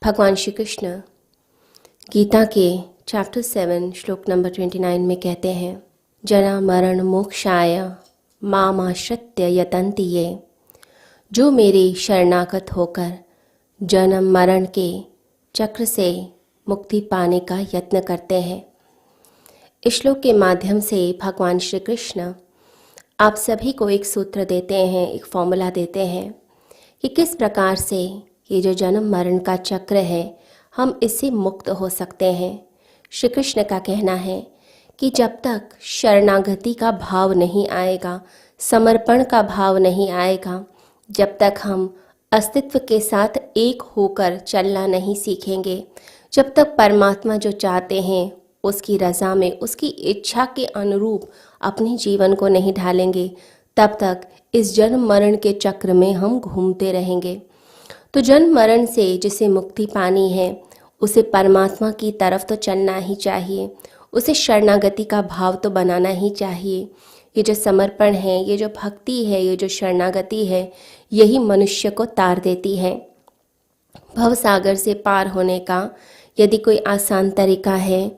भगवान श्री कृष्ण गीता के चैप्टर 7 श्लोक नंबर 29 में कहते हैं, जरा मरण मोक्षाय मामाश्रित्य यतन्ति ये। जो मेरे शरणागत होकर जन्म मरण के चक्र से मुक्ति पाने का यत्न करते हैं। इस श्लोक के माध्यम से भगवान श्री कृष्ण आप सभी को एक सूत्र देते हैं, एक फॉर्मूला देते हैं कि किस प्रकार से ये जो जन्म मरण का चक्र है हम इससे मुक्त हो सकते हैं। श्री कृष्ण का कहना है कि जब तक शरणागति का भाव नहीं आएगा, समर्पण का भाव नहीं आएगा, जब तक हम अस्तित्व के साथ एक होकर चलना नहीं सीखेंगे, जब तक परमात्मा जो चाहते हैं उसकी रज़ा में, उसकी इच्छा के अनुरूप अपने जीवन को नहीं ढालेंगे, तब तक इस जन्म मरण के चक्र में हम घूमते रहेंगे। तो जन्म मरण से जिसे मुक्ति पानी है उसे परमात्मा की तरफ तो चलना ही चाहिए, उसे शरणागति का भाव तो बनाना ही चाहिए। ये जो समर्पण है, ये जो भक्ति है, ये जो शरणागति है, यही मनुष्य को तार देती है। भवसागर से पार होने का यदि कोई आसान तरीका है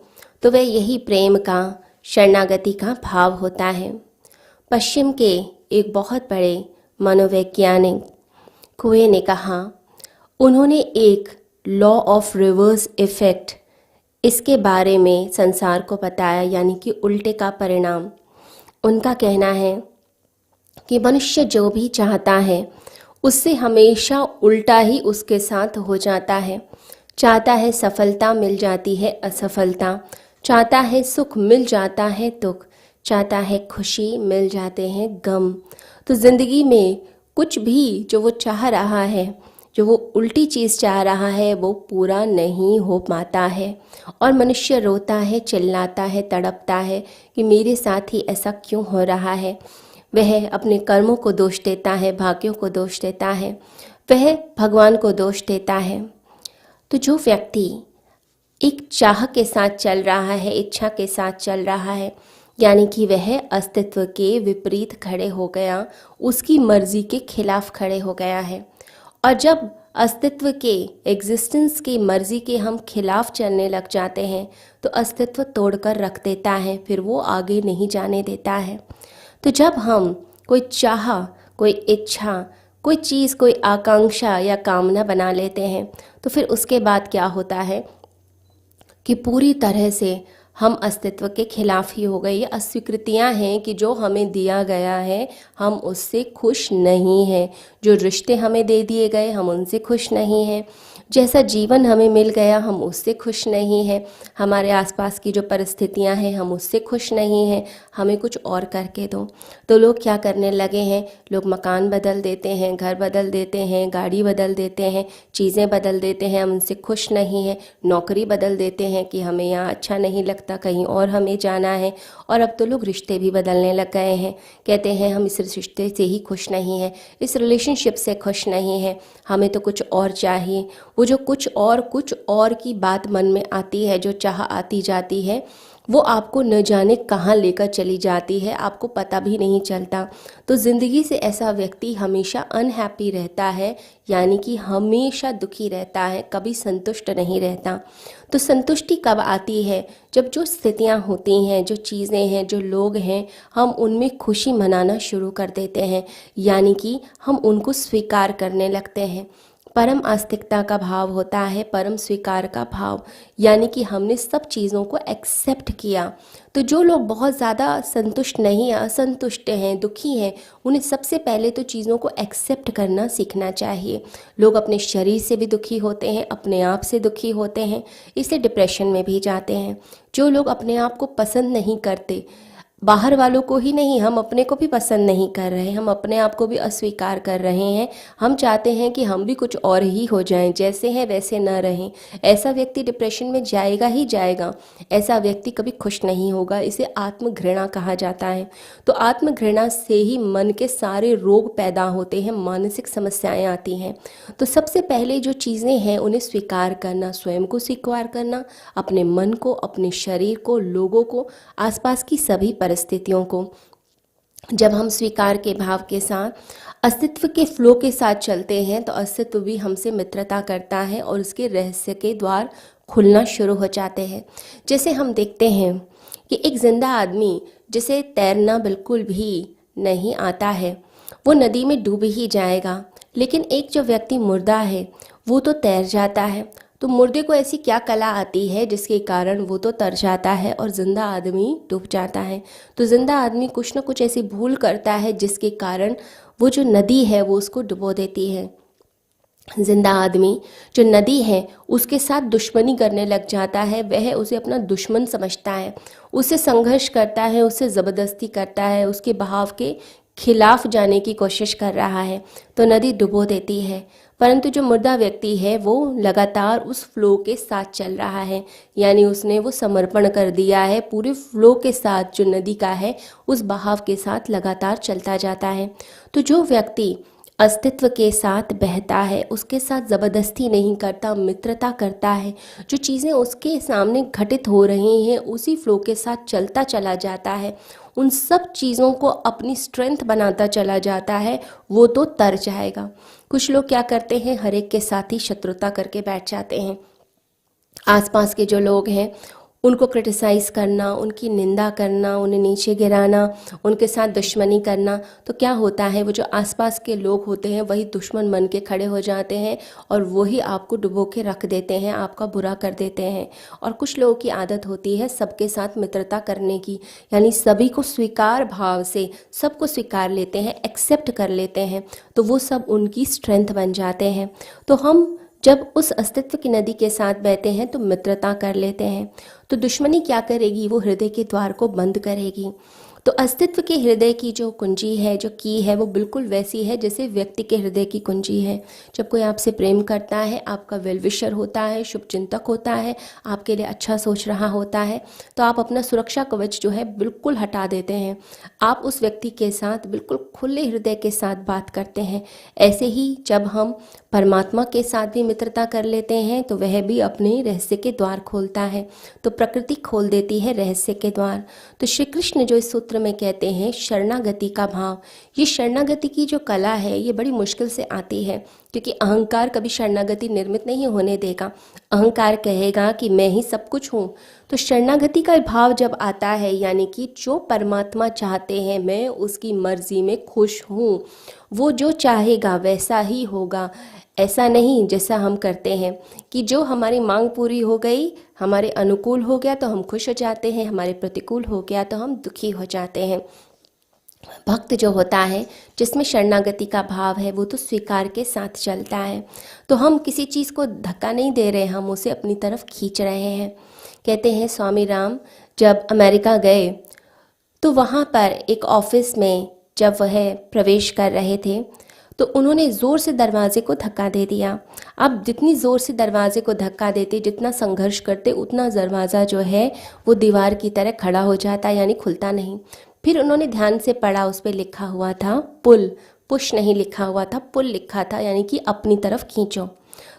तो वह यही प्रेम का, शरणागति का भाव होता है। पश्चिम के एक बहुत बड़े मनोवैज्ञानिक कुए ने कहा, उन्होंने एक लॉ ऑफ रिवर्स इफेक्ट इसके बारे में संसार को बताया, यानी कि उल्टे का परिणाम। उनका कहना है कि मनुष्य जो भी चाहता है उससे हमेशा उल्टा ही उसके साथ हो जाता है। चाहता है सफलता, मिल जाती है असफलता। चाहता है सुख, मिल जाता है दुख। चाहता है खुशी, मिल जाते हैं गम। तो ज़िंदगी में कुछ भी जो वो चाह रहा है, जो वो उल्टी चीज़ चाह रहा है, वो पूरा नहीं हो पाता है और मनुष्य रोता है, चिल्लाता है, तड़पता है कि मेरे साथ ही ऐसा क्यों हो रहा है। वह अपने कर्मों को दोष देता है, भाग्यों को दोष देता है, वह भगवान को दोष देता है। तो जो व्यक्ति एक चाह के साथ चल रहा है, इच्छा के साथ चल रहा है, यानी कि वह अस्तित्व के विपरीत खड़े हो गया, उसकी मर्जी के खिलाफ खड़े हो गया है। और जब अस्तित्व के, एग्जिस्टेंस की मर्जी के हम खिलाफ चलने लग जाते हैं तो अस्तित्व तोड़कर रख देता है, फिर वो आगे नहीं जाने देता है। तो जब हम कोई चाह, कोई इच्छा, कोई चीज़, कोई आकांक्षा या कामना बना लेते हैं तो फिर उसके बाद क्या होता है कि पूरी तरह से हम अस्तित्व के खिलाफ ही हो गए। ये अस्वीकृतियाँ हैं कि जो हमें दिया गया है हम उससे खुश नहीं हैं, जो रिश्ते हमें दे दिए गए हम उनसे खुश नहीं हैं, जैसा जीवन हमें मिल गया हम उससे खुश नहीं हैं, हमारे आसपास की जो परिस्थितियाँ हैं हम उससे खुश नहीं हैं, हमें कुछ और करके दो। तो लोग क्या करने लगे हैं, लोग मकान बदल देते हैं, घर बदल देते हैं, गाड़ी बदल देते हैं, चीज़ें बदल देते हैं, हम उनसे खुश नहीं हैं, नौकरी बदल देते हैं कि हमें यहाँ अच्छा नहीं लगता, कहीं और हमें जाना है। और अब तो लोग रिश्ते भी बदलने लग गए हैं, कहते हैं हम इस रिश्ते से ही खुश नहीं हैं, इस रिलेशनशिप से खुश नहीं हैं, हमें तो कुछ और चाहिए। वो जो कुछ और की बात मन में आती है, जो चाह आती जाती है, वो आपको न जाने कहाँ लेकर चली जाती है, आपको पता भी नहीं चलता। तो ज़िंदगी से ऐसा व्यक्ति हमेशा अनहैप्पी रहता है, यानी कि हमेशा दुखी रहता है, कभी संतुष्ट नहीं रहता। तो संतुष्टि कब आती है, जब जो स्थितियाँ होती हैं, जो चीज़ें हैं, जो लोग हैं, हम उनमें खुशी मनाना शुरू कर देते हैं, यानी कि हम उनको स्वीकार करने लगते हैं। परम आस्तिकता का भाव होता है, परम स्वीकार का भाव, यानी कि हमने सब चीज़ों को एक्सेप्ट किया। तो जो लोग बहुत ज़्यादा संतुष्ट नहीं, असंतुष्ट हैं, दुखी हैं, उन्हें सबसे पहले तो चीज़ों को एक्सेप्ट करना सीखना चाहिए। लोग अपने शरीर से भी दुखी होते हैं, अपने आप से दुखी होते हैं, इसलिए डिप्रेशन में भी जाते हैं। जो लोग अपने आप को पसंद नहीं करते, बाहर वालों को ही नहीं, हम अपने को भी पसंद नहीं कर रहे, हम अपने आप को भी अस्वीकार कर रहे हैं, हम चाहते हैं कि हम भी कुछ और ही हो जाएं, जैसे हैं वैसे न रहें, ऐसा व्यक्ति डिप्रेशन में जाएगा ही जाएगा। ऐसा व्यक्ति कभी खुश नहीं होगा, इसे आत्मघृणा कहा जाता है। तो आत्मघृणा से ही मन के सारे रोग पैदा होते हैं, मानसिक समस्याएं आती हैं। तो सबसे पहले जो चीज़ें हैं उन्हें स्वीकार करना, स्वयं को स्वीकार करना, अपने मन को, अपने शरीर को, लोगों को, आसपास की सभी परिस्थितियों को। जब हम स्वीकार के भाव के साथ अस्तित्व के फ्लो के साथ चलते हैं तो अस्तित्व भी हमसे मित्रता करता है और उसके रहस्य के द्वार खुलना शुरू हो जाते हैं। जैसे हम देखते हैं कि एक जिंदा आदमी जिसे तैरना बिल्कुल भी नहीं आता है वो नदी में डूब ही जाएगा, लेकिन एक जो व्यक्ति मुर्दा है वो तो तैर जाता है। तो मुर्दे को ऐसी क्या कला आती है जिसके कारण वो तो तर जाता है और जिंदा आदमी डूब जाता है। तो जिंदा आदमी कुछ ना कुछ ऐसी भूल करता है जिसके कारण वो जो नदी है वो उसको डुबो देती है। जिंदा आदमी जो नदी है उसके साथ दुश्मनी करने लग जाता है, वह उसे अपना दुश्मन समझता है, उससे संघर्ष करता है, उससे ज़बरदस्ती करता है, उसके बहाव के खिलाफ जाने की कोशिश कर रहा है, तो नदी डुबो देती है। परंतु जो मुर्दा व्यक्ति है वो लगातार उस फ्लो के साथ चल रहा है, यानी उसने वो समर्पण कर दिया है, पूरे फ्लो के साथ जो नदी का है उस बहाव के साथ लगातार चलता जाता है। तो जो व्यक्ति अस्तित्व के साथ बहता है उसके साथ ज़बरदस्ती नहीं करता, मित्रता करता है, जो चीज़ें उसके सामने घटित हो रही हैं उसी फ्लो के साथ चलता चला जाता है, उन सब चीज़ों को अपनी स्ट्रेंथ बनाता चला जाता है, वो तो तर जाएगा। कुछ लोग क्या करते हैं, हर एक के साथ ही शत्रुता करके बैठ जाते हैं। आसपास के जो लोग हैं उनको क्रिटिसाइज़ करना, उनकी निंदा करना, उन्हें नीचे गिराना, उनके साथ दुश्मनी करना। तो क्या होता है, वो जो आसपास के लोग होते हैं वही दुश्मन बन के खड़े हो जाते हैं और वही आपको डुबो के रख देते हैं, आपका बुरा कर देते हैं। और कुछ लोगों की आदत होती है सबके साथ मित्रता करने की, यानी सभी को स्वीकार भाव से सबको स्वीकार लेते हैं, एक्सेप्ट कर लेते हैं, तो वो सब उनकी स्ट्रेंथ बन जाते हैं। तो हम जब उस अस्तित्व की नदी के साथ बहते हैं तो मित्रता कर लेते हैं, तो दुश्मनी क्या करेगी, वो हृदय के द्वार को बंद करेगी। तो अस्तित्व के हृदय की जो कुंजी है, जो की है, वो बिल्कुल वैसी है जैसे व्यक्ति के हृदय की कुंजी है। जब कोई आपसे प्रेम करता है, आपका वेल विशर होता है, शुभचिंतक होता है, आपके लिए अच्छा सोच रहा होता है, तो आप अपना सुरक्षा कवच जो है बिल्कुल हटा देते हैं। आप उस व्यक्ति के साथ बिल्कुल खुले हृदय के साथ बात करते हैं। ऐसे ही जब हम परमात्मा के साथ भी मित्रता कर लेते हैं तो वह भी अपने रहस्य के द्वार खोलता है, तो प्रकृति खोल देती है रहस्य के द्वार। तो श्री कृष्ण जो इस सूत्र में कहते हैं शरणागति का भाव, ये शरणागति की जो कला है ये बड़ी मुश्किल से आती है, क्योंकि अहंकार कभी शरणागति निर्मित नहीं होने देगा। अहंकार कहेगा कि मैं ही सब कुछ हूँ। तो शरणागति का भाव जब आता है, यानी कि जो परमात्मा चाहते हैं मैं उसकी मर्जी में खुश हूँ, वो जो चाहेगा वैसा ही होगा। ऐसा नहीं जैसा हम करते हैं कि जो हमारी मांग पूरी हो गई, हमारे अनुकूल हो गया तो हम खुश हो जाते हैं, हमारे प्रतिकूल हो गया तो हम दुखी हो जाते हैं। भक्त जो होता है जिसमें शरणागति का भाव है वो तो स्वीकार के साथ चलता है। तो हम किसी चीज़ को धक्का नहीं दे रहे, हम उसे अपनी तरफ खींच रहे हैं। कहते हैं स्वामी राम जब अमेरिका गए तो वहाँ पर एक ऑफिस में जब वह प्रवेश कर रहे थे तो उन्होंने ज़ोर से दरवाजे को धक्का दे दिया। अब जितनी ज़ोर से दरवाजे को धक्का देते, जितना संघर्ष करते, उतना दरवाज़ा जो है वो दीवार की तरह खड़ा हो जाता, यानी खुलता नहीं। फिर उन्होंने ध्यान से पढ़ा, उस पर लिखा हुआ था पुल, पुश नहीं लिखा हुआ था, पुल लिखा था, यानी कि अपनी तरफ खींचो।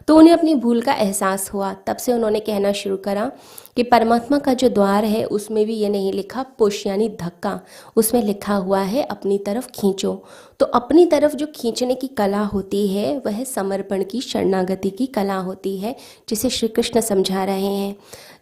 तो उन्हें अपनी भूल का एहसास हुआ। तब से उन्होंने कहना शुरू करा कि परमात्मा का जो द्वार है उसमें भी ये नहीं लिखा पुश यानी धक्का, उसमें लिखा हुआ है अपनी तरफ खींचो। तो अपनी तरफ जो खींचने की कला होती है वह समर्पण की, शरणागति की कला होती है, जिसे श्री कृष्ण समझा रहे हैं।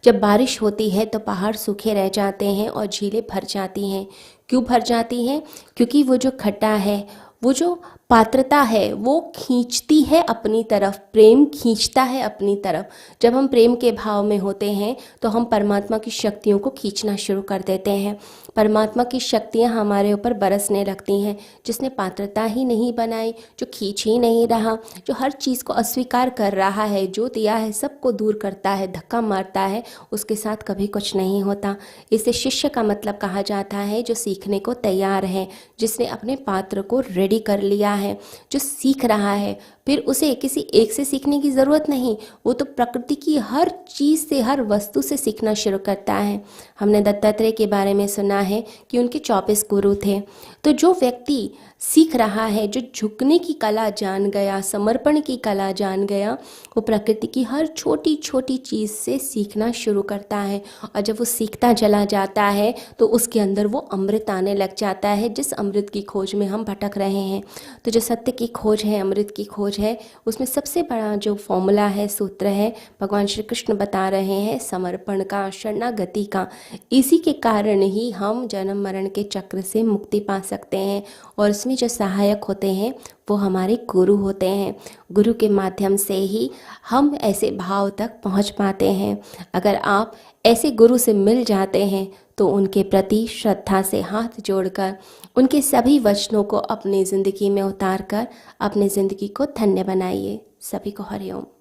जब बारिश होती है तो पहाड़ सूखे रह जाते हैं और झीलें भर जाती हैं। क्यों भर जाती हैं? क्योंकि वो जो खड्डा है, वो जो पात्रता है वो खींचती है अपनी तरफ, प्रेम खींचता है अपनी तरफ। जब हम प्रेम के भाव में होते हैं तो हम परमात्मा की शक्तियों को खींचना शुरू कर देते हैं। परमात्मा की शक्तियाँ हमारे ऊपर बरसने लगती हैं। जिसने पात्रता ही नहीं बनाई, जो खींच ही नहीं रहा, जो हर चीज़ को अस्वीकार कर रहा है, जो दिया है सबको दूर करता है, धक्का मारता है, उसके साथ कभी कुछ नहीं होता। इसे शिष्य का मतलब कहा जाता है जो सीखने को तैयार है, जिसने अपने पात्र को रेडी कर लिया है, जो सीख रहा है। फिर उसे किसी एक से सीखने की ज़रूरत नहीं, वो तो प्रकृति की हर चीज़ से, हर वस्तु से सीखना शुरू करता है। हमने दत्तात्रेय के बारे में सुना है कि उनके 24 गुरु थे। तो जो व्यक्ति सीख रहा है, जो झुकने की कला जान गया, समर्पण की कला जान गया, वो प्रकृति की हर छोटी छोटी चीज़ से सीखना शुरू करता है। और जब वो सीखता चला जाता है तो उसके अंदर वो अमृत आने लग जाता है, जिस अमृत की खोज में हम भटक रहे हैं। तो जो सत्य की खोज है, अमृत की खोज है, उसमें सबसे बड़ा जो फॉर्मूला है, सूत्र है, भगवान श्री कृष्ण बता रहे हैं समर्पण का, शरणागति का। इसी के कारण ही हम जन्म मरण के चक्र से मुक्ति पा सकते हैं। और इसमें जो सहायक होते हैं वो हमारे गुरु होते हैं। गुरु के माध्यम से ही हम ऐसे भाव तक पहुंच पाते हैं। अगर आप ऐसे गुरु से मिल जाते हैं तो उनके प्रति श्रद्धा से हाथ जोड़कर उनके सभी वचनों को अपनी ज़िंदगी में उतार कर अपनी ज़िंदगी को धन्य बनाइए। सभी को हरिओम।